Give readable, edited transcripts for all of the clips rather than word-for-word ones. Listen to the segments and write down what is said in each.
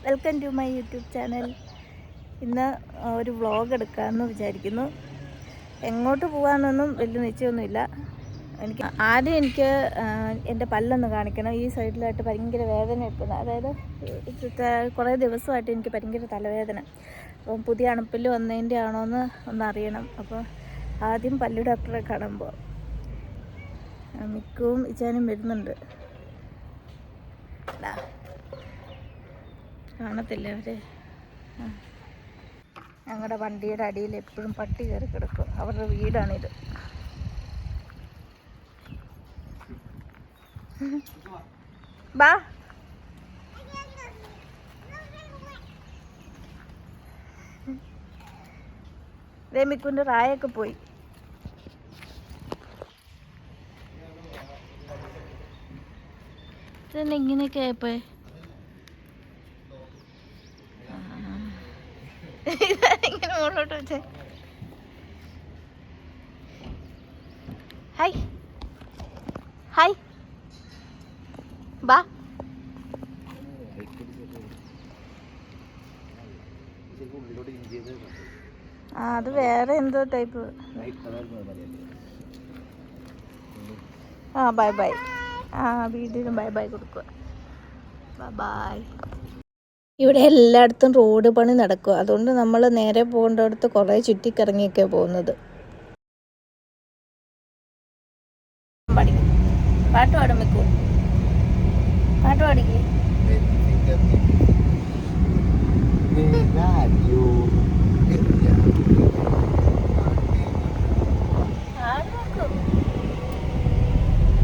Welcome to my YouTube channel. ഇന്ന് ഒരു vlog എടുക്കാമെന്ന് വിചാരിക്കുന്നു. എങ്ങോട്ട് പോകാമെന്നൊന്നും വലിയ നിശ്ചയമൊന്നുമില്ല. ആദ്യം എനിക്ക് എൻ്റെ പല്ലൊന്ന് കാണിക്കണം. ഈ സൈഡിലായിട്ട് ഭയങ്കര വേദന എടുക്കുന്നത്, അതായത് കുറേ ദിവസമായിട്ട് എനിക്ക് ഭയങ്കര തലവേദന. അപ്പം പുതിയ അണുപ്പിൽ വന്നതിൻ്റെ ആണോയെന്ന് ഒന്നറിയണം. അപ്പോൾ ആദ്യം പല്ല് ഡോക്ടറെ കാണാൻ പോവാം. മിക്കവും ഇച്ചാനും വരുന്നുണ്ട്. കാണത്തില്ല അവരെ. ഞങ്ങളുടെ വണ്ടിയുടെ അടിയിൽ എപ്പോഴും പട്ടി കയറി കിടക്കും. അവരുടെ വീടാണിത്. ബാ, രമിക്കുൻ്റെ റായൊക്കെ പോയി. ഇതന്നെ ഇങ്ങനെയൊക്കെ ആയപ്പോയി. ഇങ്ങനെ മുകളിലോട്ട് വെച്ചേ. ഹായ് ഹായ്, ബാ. അത് വേറെ എന്തോ ടൈപ്പ്. Bye bye. വീട്ടിലും ബൈ ബൈ കൊടുക്കുക. ബൈ. ഇവിടെ എല്ലായിടത്തും റോഡ് പണി നടക്കുക. അതുകൊണ്ട് നമ്മൾ നേരെ പോകേണ്ടടുത്ത് കുറേ ചുറ്റിക്കറങ്ങിയൊക്കെ പോകുന്നത്. പാട്ട് പാടും വെക്കൂ. പാട്ട് പാടിക്കേ.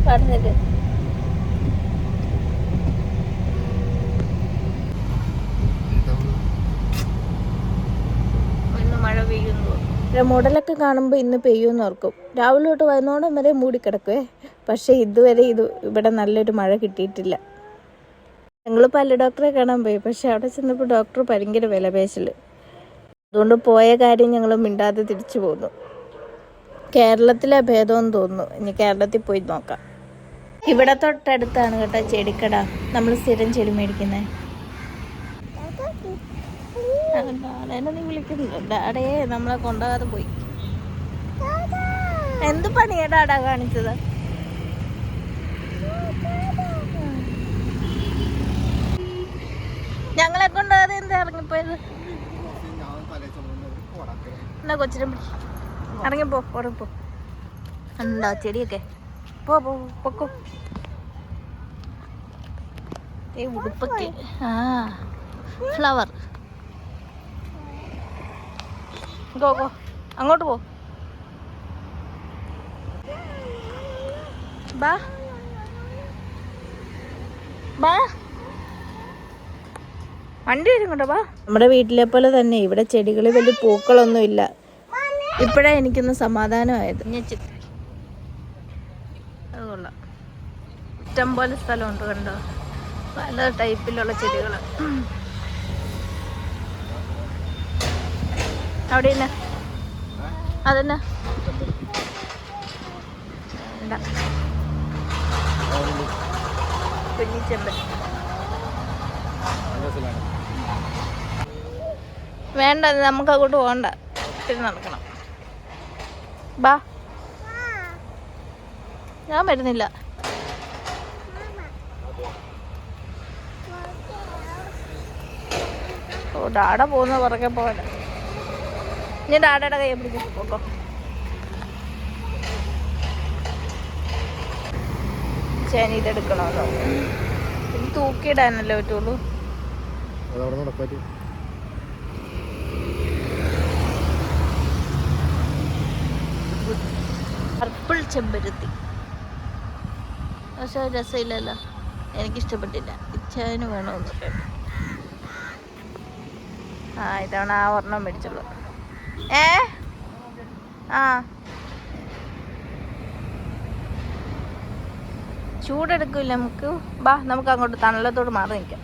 പാടുന്നില്ല. മൂടലൊക്കെ കാണുമ്പോൾ ഇന്ന് പെയ്യുമെന്ന് ഓർക്കും. രാവിലെ തൊട്ട് വൈകുന്നേരം വരെ മൂടിക്കിടക്കുവേ. പക്ഷേ ഇതുവരെ ഇവിടെ നല്ലൊരു മഴ കിട്ടിയിട്ടില്ല. ഞങ്ങൾ പല്ല് ഡോക്ടറെ കാണാൻ പോയി. പക്ഷെ അവിടെ ചെന്നപ്പോൾ ഡോക്ടർ ഭയങ്കര വിലപേശൽ. അതുകൊണ്ട് പോയ കാര്യം ഞങ്ങൾ മിണ്ടാതെ തിരിച്ചു പോന്നു. കേരളത്തിലെ ഭേദമെന്ന് തോന്നുന്നു. ഇനി കേരളത്തിൽ പോയി നോക്കാം. ഇവിടെ തൊട്ടടുത്താണ് കേട്ടോ ചെടിക്കട. നമ്മൾ സ്ഥിരം ചെടി മേടിക്കുന്നത്. എന്നെ നീ വിളിക്കുന്നില്ല. ഡാഡേ നമ്മളെ കൊണ്ടുപോകാതെ പോയി. എന്ത് പണിയാ ഡാഡാ കാണിച്ചത്? ഞങ്ങളെ കൊണ്ടുപോകാതെ എന്താ ഇറങ്ങിപ്പോയത്? എന്നാ കൊച്ചിനെ ഇറങ്ങിപ്പോ. ഓടിപ്പോ. ഉണ്ടോ ചെടിയൊക്കെ? പൊക്കോ. ഉടുപ്പൊക്കെ. ഫ്ലവർ. ഗോ അങ്ങോട്ട് പോ. ബാ ബാ, വണ്ടി വരും കേട്ടോ. ബാ. നമ്മുടെ വീട്ടിലെ പോലെ തന്നെ ഇവിടെ ചെടികളിൽ വലിയ പൂക്കളൊന്നും ഇല്ല. ഇപ്പോഴാ എനിക്കൊന്ന് സമാധാനമായത്. അത് കൊള്ളാം. ഇഷ്ടം പോലെ സ്ഥലമുണ്ട് കണ്ടോ. പല ടൈപ്പിലുള്ള ചെടികൾ. അവിടെ തന്നെ അതന്നെ കുഞ്ഞിച്ചെമ്പൻ. വേണ്ട, നമുക്ക് അങ്ങോട്ട് പോകണ്ട. പിന്നെ നടക്കണം. ബാ. ഞാൻ വരുന്നില്ല. ഡാഡ പോകുന്ന പുറകെ പോകണ്ട. ഇനി ഡാഡയുടെ കൈ പിടിക്കും. പോക്കോ. ചേന ഇതെടുക്കണമല്ലോ. ഇത് തൂക്കിയിടാനല്ലേ പറ്റുള്ളൂ. പർപ്പിൾ ചെമ്പരത്തി. പക്ഷെ രസമില്ലല്ലോ. എനിക്കിഷ്ടപ്പെട്ടില്ല. ഇച്ഛന് വേണമെന്നൊക്കെ. ഇതാണ് ആ ഒരെണ്ണം മേടിച്ചുള്ളൂ. ചൂടെടുക്കില്ല നമുക്ക്. ബാ, നമുക്ക് അങ്ങോട്ട് തണലത്തോട് മാറി നിൽക്കാം.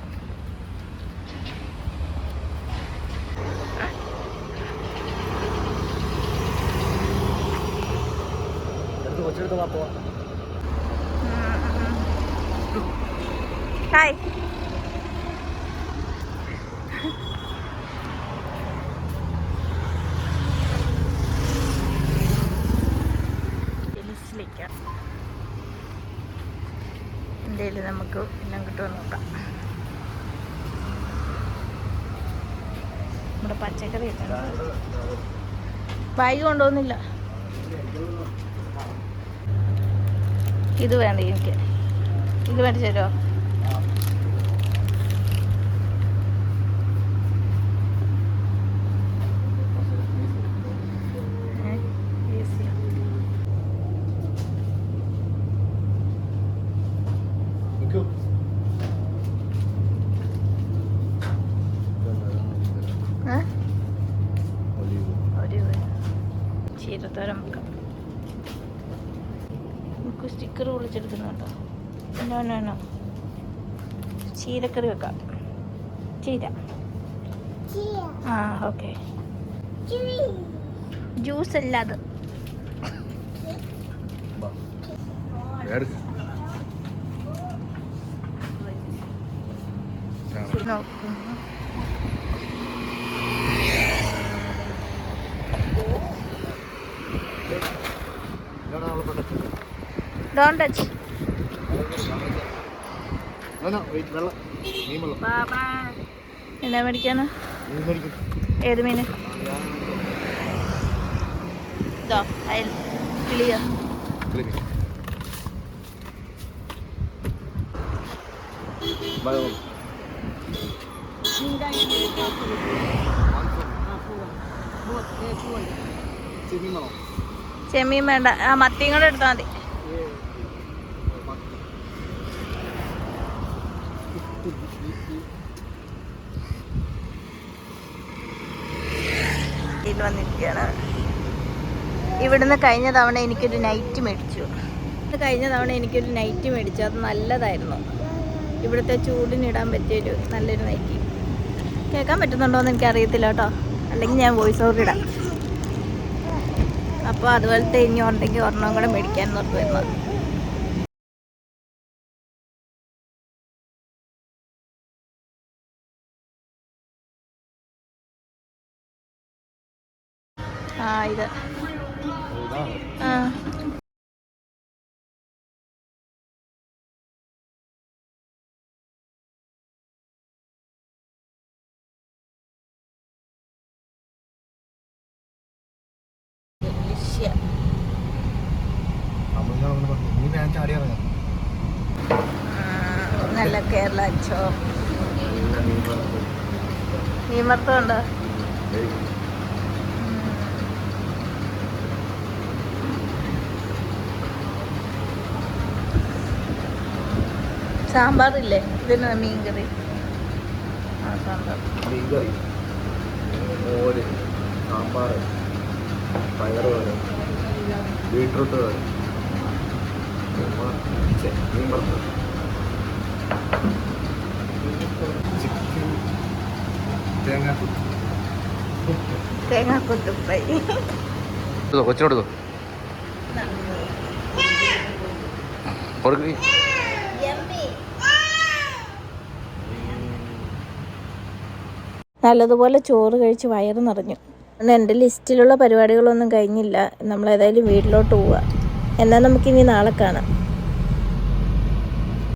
ഹായ്. എന്തെങ്കിലും നമുക്ക് എല്ലാം കിട്ടുമെന്ന് നോക്കാം. നമ്മുടെ പച്ചക്കറി ബാഗ് കൊണ്ടുപോകുന്നില്ല. ഇത് വേണ്ട എനിക്ക്. ഇത് മേടിച്ചു തരുമോ? ചീരത്തോരം വെക്കാം. നമുക്ക് സ്റ്റിക്കർ വിളിച്ചെടുക്കുന്നുണ്ടോ? എന്നോ ചീരക്കറി വെക്കാം. ചീര. ആ ഓക്കെ. ജ്യൂസ് അല്ല അത്. Don't touch. എന്നാ മേടിക്കാനാ? ഏത് മീന്? ഇതോ അയൽ കിളിയോ? ചെമ്മീൻ വേണ്ട. ആ മത്തിയും കൂടെ എടുത്താൽ മതി. വന്നിരിക്കുകയാണ്. ഇവിടുന്ന് കഴിഞ്ഞ തവണ എനിക്കൊരു നൈറ്റ് മേടിച്ചു. അത് നല്ലതായിരുന്നു. ഇവിടുത്തെ ചൂടിനിടാൻ പറ്റിയൊരു നല്ലൊരു നൈറ്റി. കേൾക്കാൻ പറ്റുന്നുണ്ടോ എന്ന് എനിക്കറിയത്തില്ല കേട്ടോ. അല്ലെങ്കിൽ ഞാൻ വോയിസ് ഓവർ ഇടാം. അപ്പോൾ അതുപോലത്തെ ഇനി ഉണ്ടെങ്കിൽ ഒരെണ്ണം കൂടെ മേടിക്കാൻ നിർത്തി വരുന്നത്. ആ ഇത് ആ നല്ല കേരള അച്ചോ. മീമർത്തമുണ്ടോ? സാമ്പാറില്ലേ? ഇതിന് മീൻകറി. ആ സാമ്പാർ, മീൻകറി, മോര്, സാമ്പാർ, പയറ് കറി, ബീട്രൂട്ട് കറി, മീൻ വറുത്തത്, ചിക്കൻ, തേങ്ങാക്കൊത്ത് ഫ്രൈ. കൊച്ചിനോട് നല്ലതുപോലെ ചോറ് കഴിച്ച് വയറ് നിറഞ്ഞു. എൻ്റെ ലിസ്റ്റിലുള്ള പരിപാടികളൊന്നും കഴിഞ്ഞില്ല. നമ്മളേതായാലും വീട്ടിലോട്ട് പോവുക. എന്നാൽ നമുക്കിനി നാളെ കാണാം.